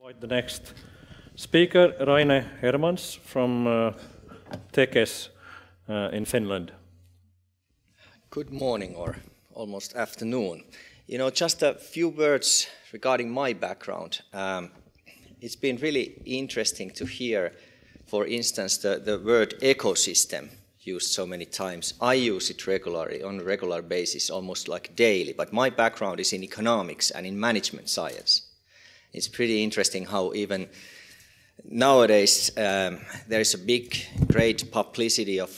The next speaker, Raine Hermans from Tekes in Finland. Good morning or almost afternoon. You know, just a few words regarding my background. It's been really interesting to hear, for instance, the word ecosystem used so many times. I use it regularly, on a regular basis, almost like daily, but my background is in economics and in management science. It's pretty interesting how even nowadays there is a great publicity of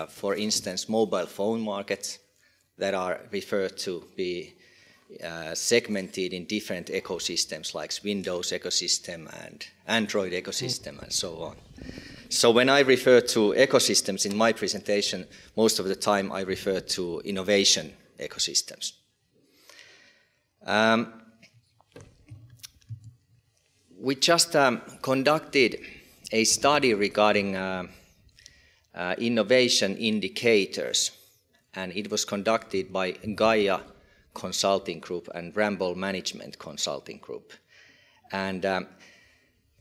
for instance, mobile phone markets that are referred to be segmented in different ecosystems like Windows ecosystem and Android ecosystem and so on. So when I refer to ecosystems in my presentation, most of the time I refer to innovation ecosystems. We just conducted a study regarding innovation indicators, and it was conducted by Gaia Consulting Group and Ramble Management Consulting Group. And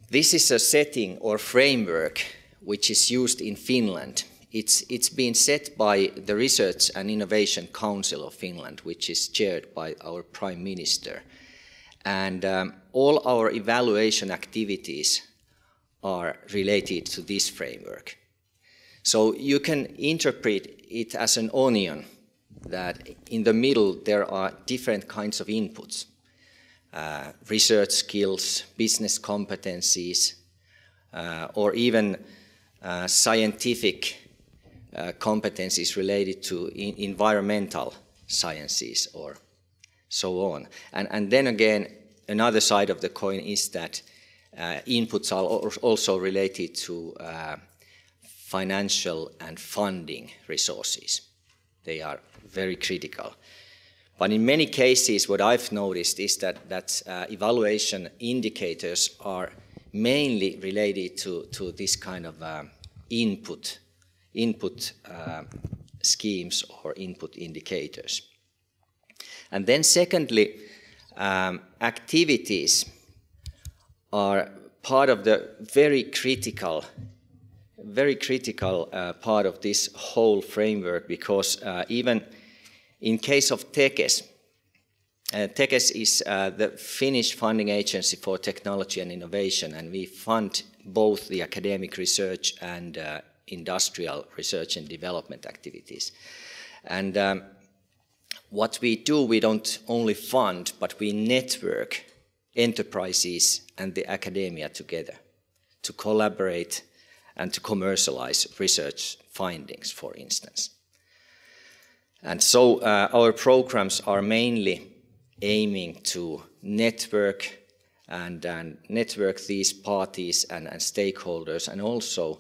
this is a setting or framework which is used in Finland. It's been set by the Research and Innovation Council of Finland, which is chaired by our Prime Minister. And all our evaluation activities are related to this framework. So you can interpret it as an onion, that in the middle there are different kinds of inputs. Research skills, business competencies, or even scientific competencies related to environmental sciences or so on. And then again, another side of the coin is that inputs are also related to financial and funding resources. They are very critical. But in many cases, what I've noticed is that evaluation indicators are mainly related to this kind of input schemes or input indicators. And then secondly, activities are part of the very critical part of this whole framework, because even in case of Tekes, Tekes is the Finnish funding agency for technology and innovation, and we fund both the academic research and industrial research and development activities. And what we do, we don't only fund, but we network enterprises and the academia together to collaborate and to commercialize research findings, for instance. And so our programs are mainly aiming to network network these parties and stakeholders, and also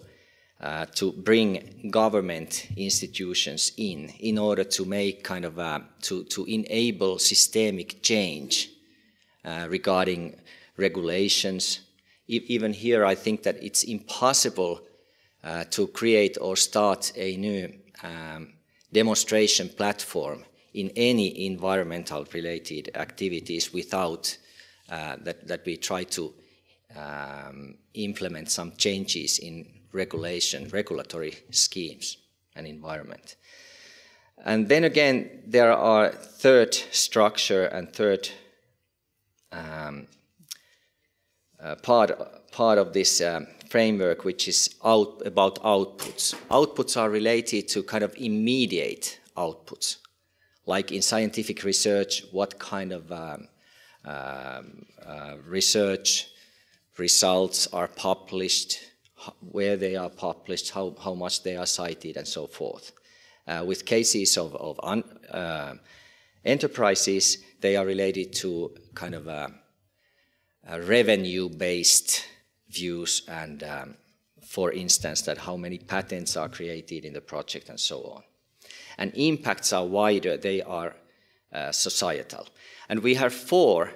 to bring government institutions in order to make kind of to enable systemic change regarding regulations. Even here, I think that it's impossible to create or start a new demonstration platform in any environmental related activities without that we try to implement some changes in regulatory schemes and environment. And then again, there are third structure and third part of this framework, which is about outputs. Outputs are related to kind of immediate outputs, like in scientific research, what kind of research results are published, where they are published, how much they are cited, and so forth. With cases of enterprises, they are related to kind of revenue-based views, and for instance, that how many patents are created in the project and so on. And impacts are wider, they are societal. And we have four,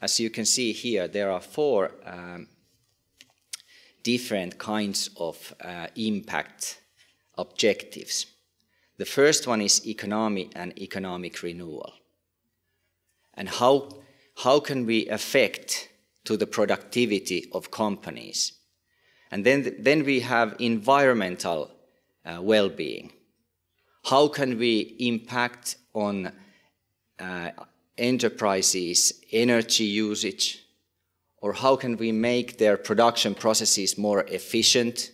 as you can see here, there are four different kinds of impact objectives. The first one is economy and economic renewal. And how can we affect to the productivity of companies. And then we have environmental well-being. How can we impact on enterprises' energy usage, or how can we make their production processes more efficient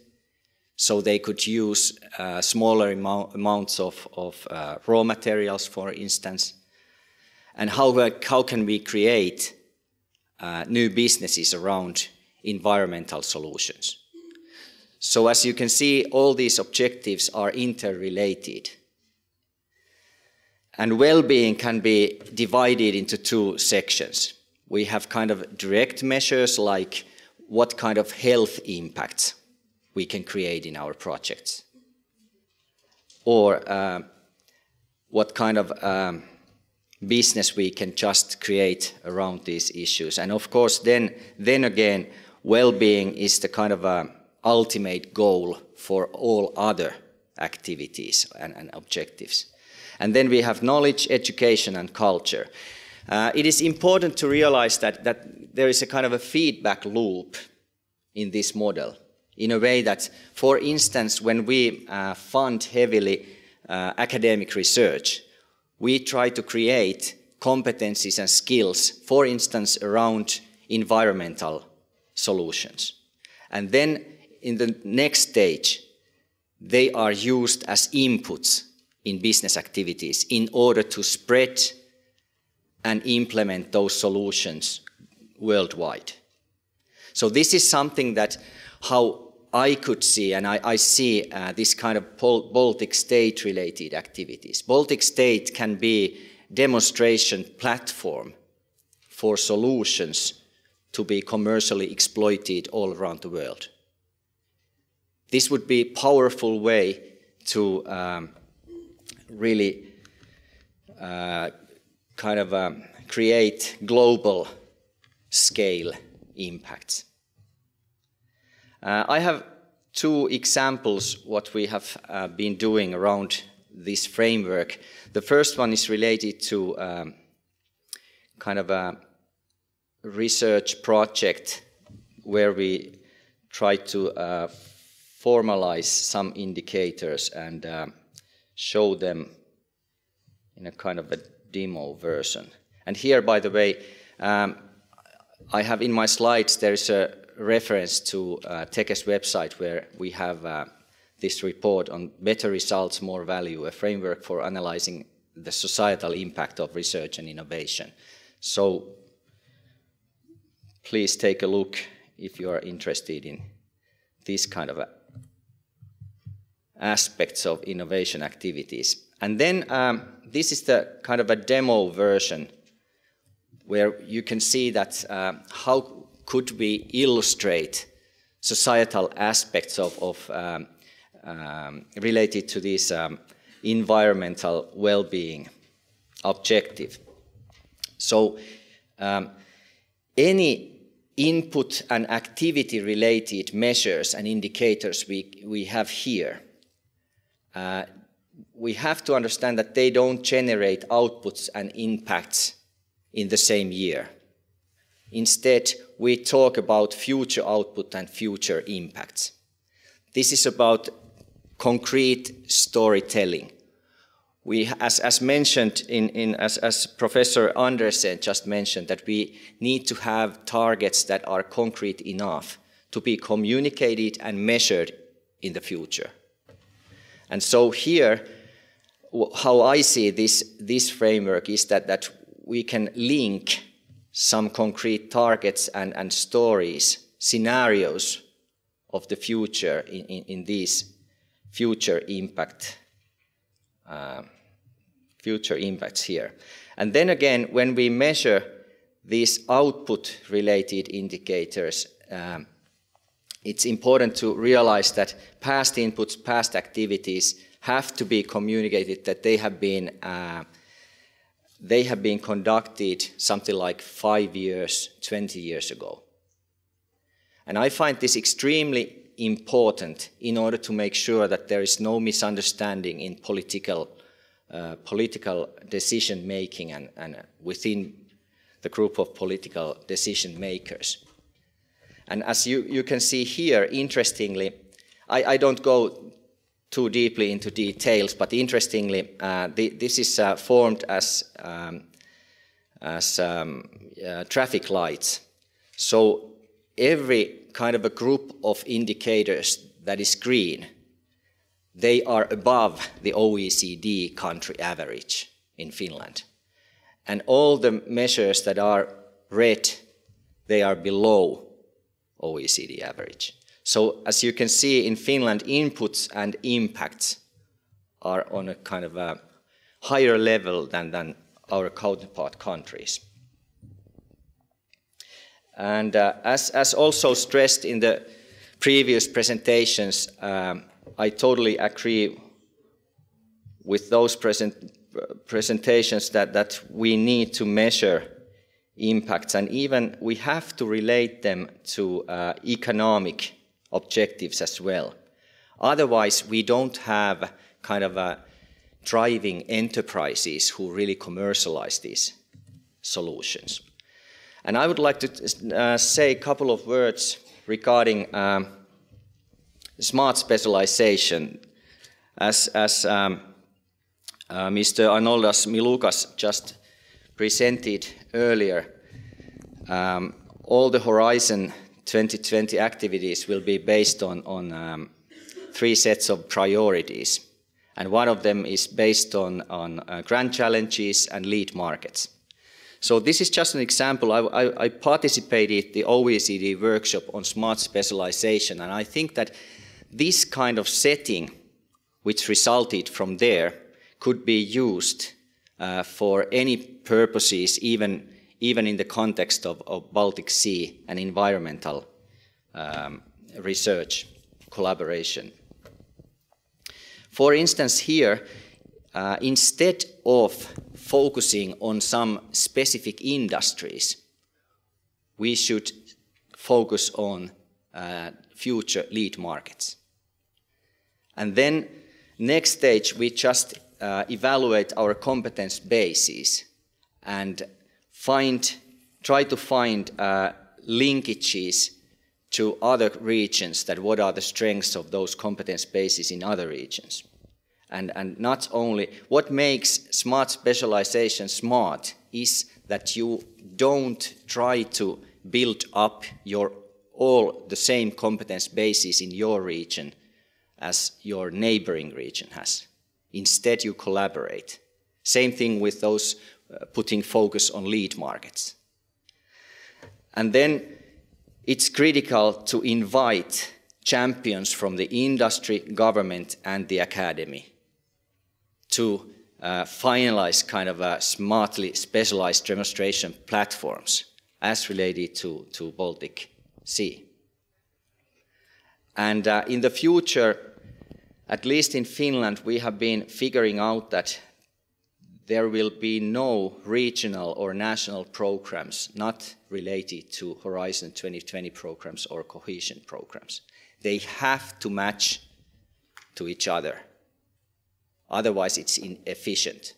so they could use smaller amounts of raw materials, for instance? And how can we create new businesses around environmental solutions? So as you can see, all these objectives are interrelated. And well-being can be divided into two sections. We have kind of direct measures like what kind of health impacts we can create in our projects, or what kind of business we can just create around these issues. And of course, then again, well-being is the kind of ultimate goal for all other activities and objectives. And then we have knowledge, education, and culture. It is important to realize that there is a kind of a feedback loop in this model, in a way that, for instance, when we fund heavily academic research, we try to create competencies and skills, for instance, around environmental solutions. And then in the next stage, they are used as inputs in business activities in order to spread and implement those solutions worldwide. So this is something that how I could see, and I see this kind of Baltic State related activities. Baltic State can be demonstration platform for solutions to be commercially exploited all around the world. This would be a powerful way to really create global scale impacts. I have two examples what we have been doing around this framework. The first one is related to kind of a research project where we try to formalize some indicators and show them in a kind of a demo version. And here, by the way, I have in my slides, there is a reference to Tekes website where we have this report on Better Results, More Value, a framework for analyzing the societal impact of research and innovation. So please take a look if you are interested in these kind of aspects of innovation activities. And then this is the kind of a demo version where you can see that how could we illustrate societal aspects of related to this environmental well-being objective. So any input and activity related measures and indicators we have here, we have to understand that they don't generate outputs and impacts in the same year. Instead, we talk about future output and future impacts. This is about concrete storytelling. We, as mentioned, as Professor Andersen just mentioned, that we need to have targets that are concrete enough to be communicated and measured in the future. And so here, how I see this framework is that we can link some concrete targets and stories, scenarios of the future in these future impacts here. And then again, when we measure these output-related indicators, it's important to realize that past inputs, past activities have to be communicated, that they have been conducted something like 5 years, 20 years ago. And I find this extremely important in order to make sure that there is no misunderstanding in political decision making and within the group of political decision makers. And as you can see here, interestingly, I don't go too deeply into details, but interestingly, this is formed as traffic lights. So every kind of a group of indicators that is green, they are above the OECD country average in Finland. And all the measures that are red, they are below OECD average. So as you can see in Finland, inputs and impacts are on a kind of a higher level than our counterpart countries. And as also stressed in the previous presentations, I totally agree with those presentations that we need to measure impacts, and even we have to relate them to economic objectives as well. Otherwise, we don't have kind of driving enterprises who really commercialize these solutions. And I would like to say a couple of words regarding smart specialization. As Mr. Arnoldas Milukas just presented earlier, all the Horizon 2020 activities will be based on 3 sets of priorities. And one of them is based on grand challenges and lead markets. So this is just an example. I participated in the OECD workshop on smart specialization, and I think that this kind of setting, which resulted from there, could be used for any purposes, even in the context of Baltic Sea and environmental research collaboration. For instance, here, instead of focusing on some specific industries, we should focus on future lead markets. And then next stage, we just evaluate our competence bases and try to find linkages to other regions, that what are the strengths of those competence bases in other regions. And not only, what makes smart specialization smart is that you don't try to build up all the same competence bases in your region as your neighboring region has. Instead, you collaborate. Same thing with those putting focus on lead markets. And then it's critical to invite champions from the industry, government, and the academy to finalize kind of smartly specialized demonstration platforms as related to Baltic Sea. And in the future, at least in Finland, we have been figuring out that there will be no regional or national programs not related to Horizon 2020 programs or cohesion programs. They have to match to each other. Otherwise, it's inefficient.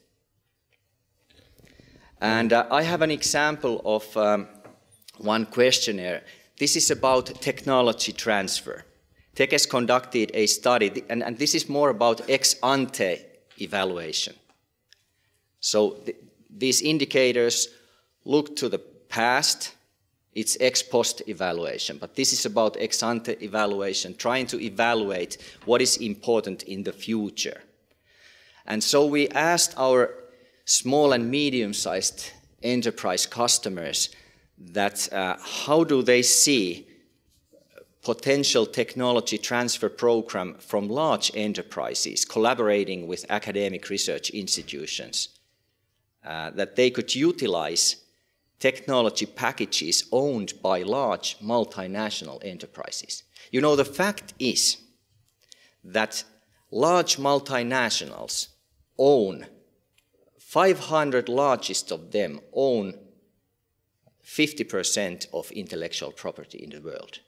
And I have an example of one questionnaire. This is about technology transfer. Tekes conducted a study, and this is more about ex-ante evaluation. So these indicators look to the past, it's ex-post evaluation, but this is about ex-ante evaluation, trying to evaluate what is important in the future. And so we asked our small and medium-sized enterprise customers that how do they see potential technology transfer program from large enterprises collaborating with academic research institutions, that they could utilize technology packages owned by large multinational enterprises. You know, the fact is that large multinationals own, 500 largest of them own 50% of intellectual property in the world.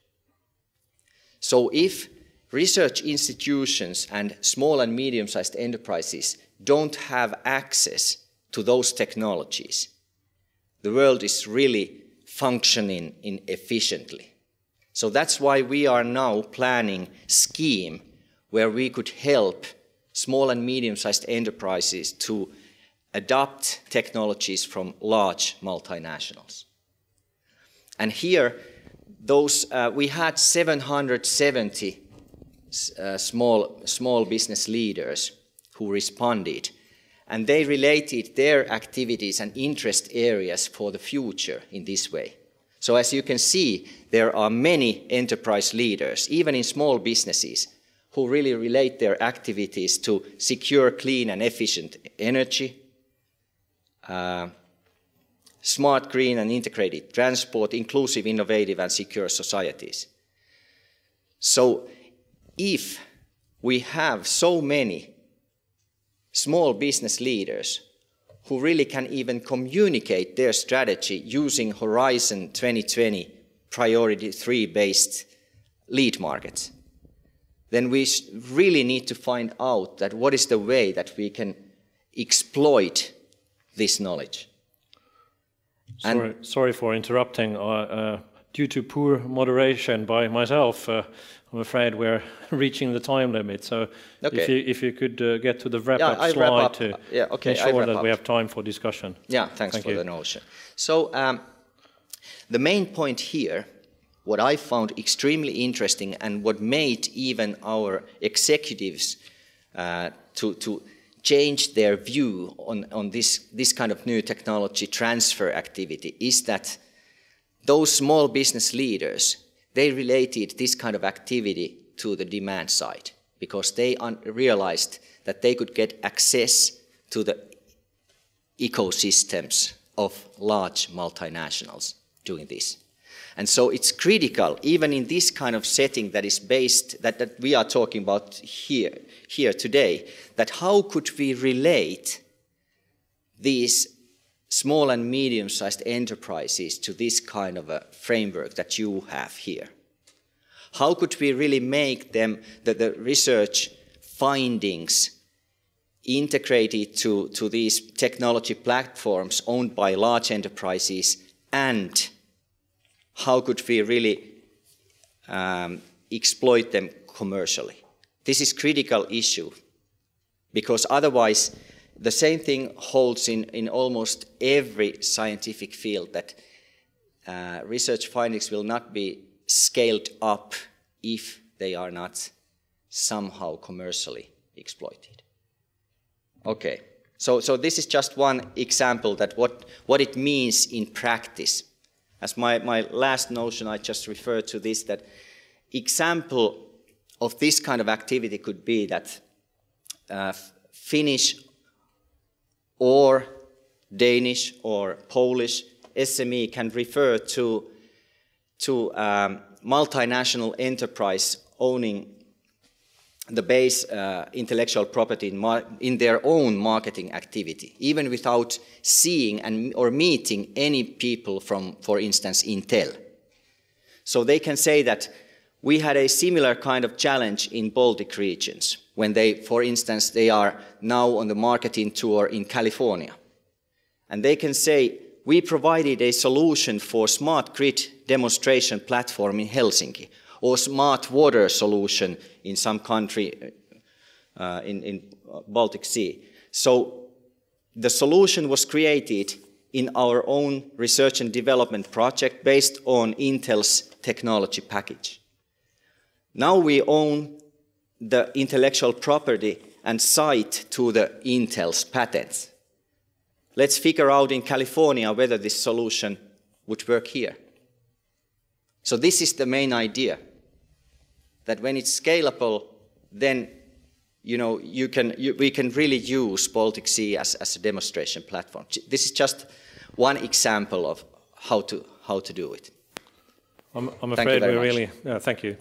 So if research institutions and small and medium-sized enterprises don't have access to those technologies, the world is really functioning efficiently. So that's why we are now planning a scheme where we could help small and medium-sized enterprises to adopt technologies from large multinationals. And here, we had 770 small business leaders who responded, and they related their activities and interest areas for the future in this way. So as you can see, there are many enterprise leaders, even in small businesses, who really relate their activities to secure, clean and efficient energy, smart, green and integrated transport, inclusive, innovative and secure societies. So if we have so many small business leaders who really can even communicate their strategy using Horizon 2020 Priority 3 based lead markets, then we really need to find out that what is the way that we can exploit this knowledge. Sorry for interrupting. Due to poor moderation by myself, I'm afraid we're reaching the time limit. So if you could get to the wrap-up slide to ensure that we have time for discussion. Yeah, thanks for the notion. So the main point here, what I found extremely interesting and what made even our executives to change their view on this kind of new technology transfer activity is that those small business leaders, they related this kind of activity to the demand side because they realized that they could get access to the ecosystems of large multinationals doing this. And so it's critical, even in this kind of setting that is based, that we are talking about here today, that how could we relate these small and medium-sized enterprises to this kind of a framework that you have here? How could we really make them, the research findings, integrated to these technology platforms owned by large enterprises, and how could we really exploit them commercially? This is a critical issue, because otherwise the same thing holds in almost every scientific field, that research findings will not be scaled up if they are not somehow commercially exploited. Okay, so this is just one example that what it means in practice. As my last notion, I just referred to this, that example of this kind of activity could be that Finnish or Danish or Polish SME can refer to multinational enterprise owning the base intellectual property in their own marketing activity, even without seeing or meeting any people from, for instance, Intel. So they can say that we had a similar kind of challenge in Baltic regions when they, for instance, they are now on the marketing tour in California. And they can say, we provided a solution for smart grid demonstration platform in Helsinki, or smart water solution in some country in Baltic Sea. So the solution was created in our own research and development project based on Intel's technology package. Now we own the intellectual property and cite to the Intel's patents. Let's figure out in California whether this solution would work here. So this is the main idea, that when it's scalable, then we can really use Baltic Sea as a demonstration platform. This is just one example of how to do it. I'm afraid we really thank you.